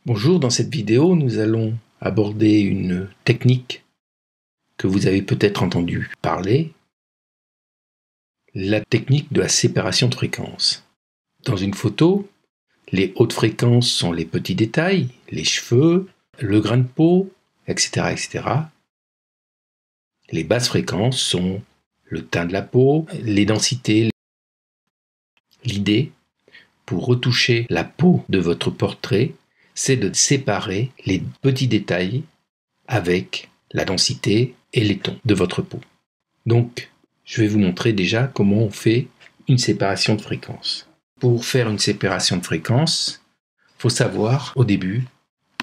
Bonjour, dans cette vidéo, nous allons aborder une technique que vous avez peut-être entendu parler, la technique de la séparation de fréquences. Dans une photo, les hautes fréquences sont les petits détails, les cheveux, le grain de peau, etc., etc. Les basses fréquences sont le teint de la peau, les densités. L'idée, pour retoucher la peau de votre portrait, c'est de séparer les petits détails avec la densité et les tons de votre peau. Donc, je vais vous montrer déjà comment on fait une séparation de fréquences. Pour faire une séparation de fréquences, il faut savoir au début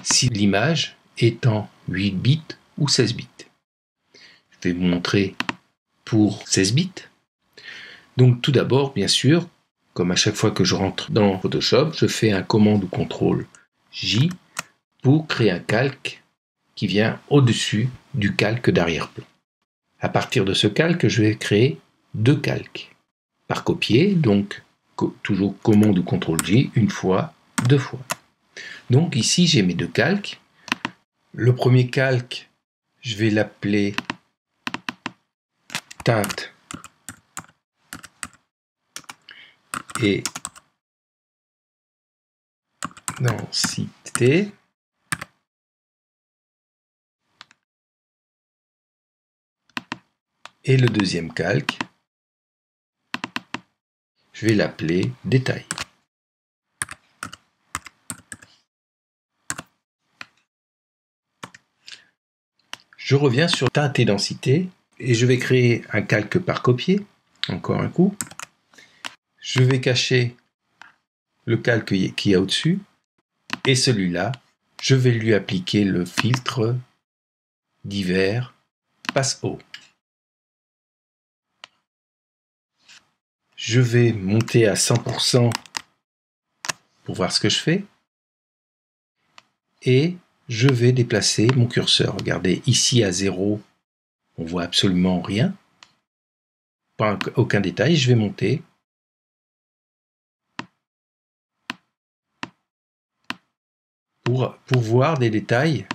si l'image est en 8 bits ou 16 bits. Je vais vous montrer pour 16 bits. Donc tout d'abord, bien sûr, comme à chaque fois que je rentre dans Photoshop, je fais un commande ou contrôle J pour créer un calque qui vient au-dessus du calque d'arrière-plan. À partir de ce calque, je vais créer deux calques par copier, donc toujours commande ou contrôle J, une fois, deux fois. Donc ici, j'ai mes deux calques. Le premier calque, je vais l'appeler teinte et densité. Et le deuxième calque, je vais l'appeler détail. Je reviens sur teinte et densité et je vais créer un calque par copier, encore un coup. Je vais cacher le calque qui est au-dessus et celui-là, je vais lui appliquer le filtre divers passe haut. Je vais monter à 100% pour voir ce que je fais et je vais déplacer mon curseur. Regardez, ici à 0, on voit absolument rien, pas aucun détail. Je vais monter pour voir des détails,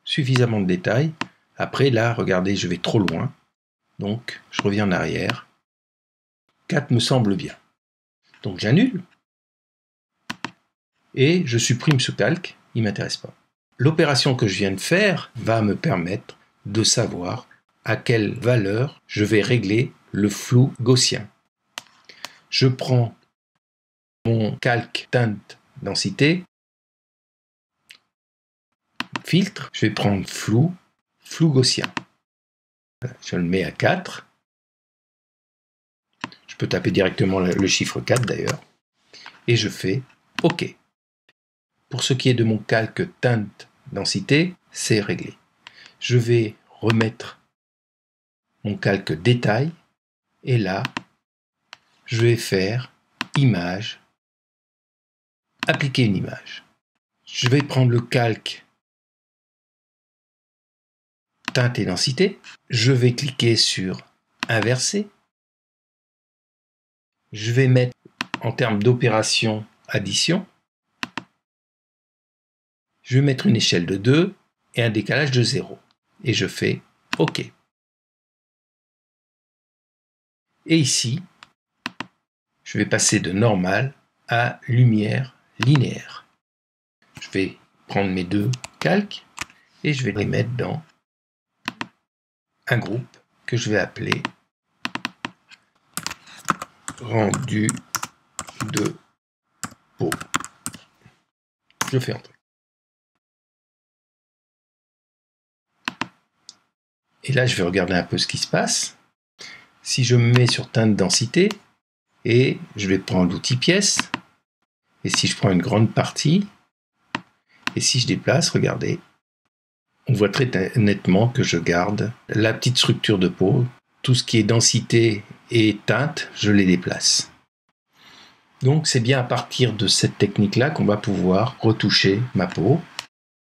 suffisamment de détails. Après là, regardez, je vais trop loin, donc je reviens en arrière. 4 me semble bien. Donc j'annule et je supprime ce calque, il ne m'intéresse pas. L'opération que je viens de faire va me permettre de savoir à quelle valeur je vais régler le flou gaussien. Je prends mon calque teinte densité, filtre, je vais prendre flou gaussien. Je le mets à 4. Je peux taper directement le chiffre 4 d'ailleurs. Et je fais OK. Pour ce qui est de mon calque teinte densité, c'est réglé. Je vais remettre mon calque détail et là, je vais faire image, appliquer une image. Je vais prendre le calque teinte et densité. Je vais cliquer sur inverser. Je vais mettre en termes d'opération addition. Je vais mettre une échelle de 2 et un décalage de 0. Et je fais OK. Et ici, je vais passer de normal à lumière linéaire. Je vais prendre mes deux calques et je vais les mettre dans un groupe que je vais appeler rendu de peau. Je fais entrer. Et là, je vais regarder un peu ce qui se passe. Si je me mets sur teinte densité, et je vais prendre l'outil pièce, et si je prends une grande partie, et si je déplace, regardez, on voit très nettement que je garde la petite structure de peau. Tout ce qui est densité et teinte, je les déplace. Donc c'est bien à partir de cette technique-là qu'on va pouvoir retoucher ma peau.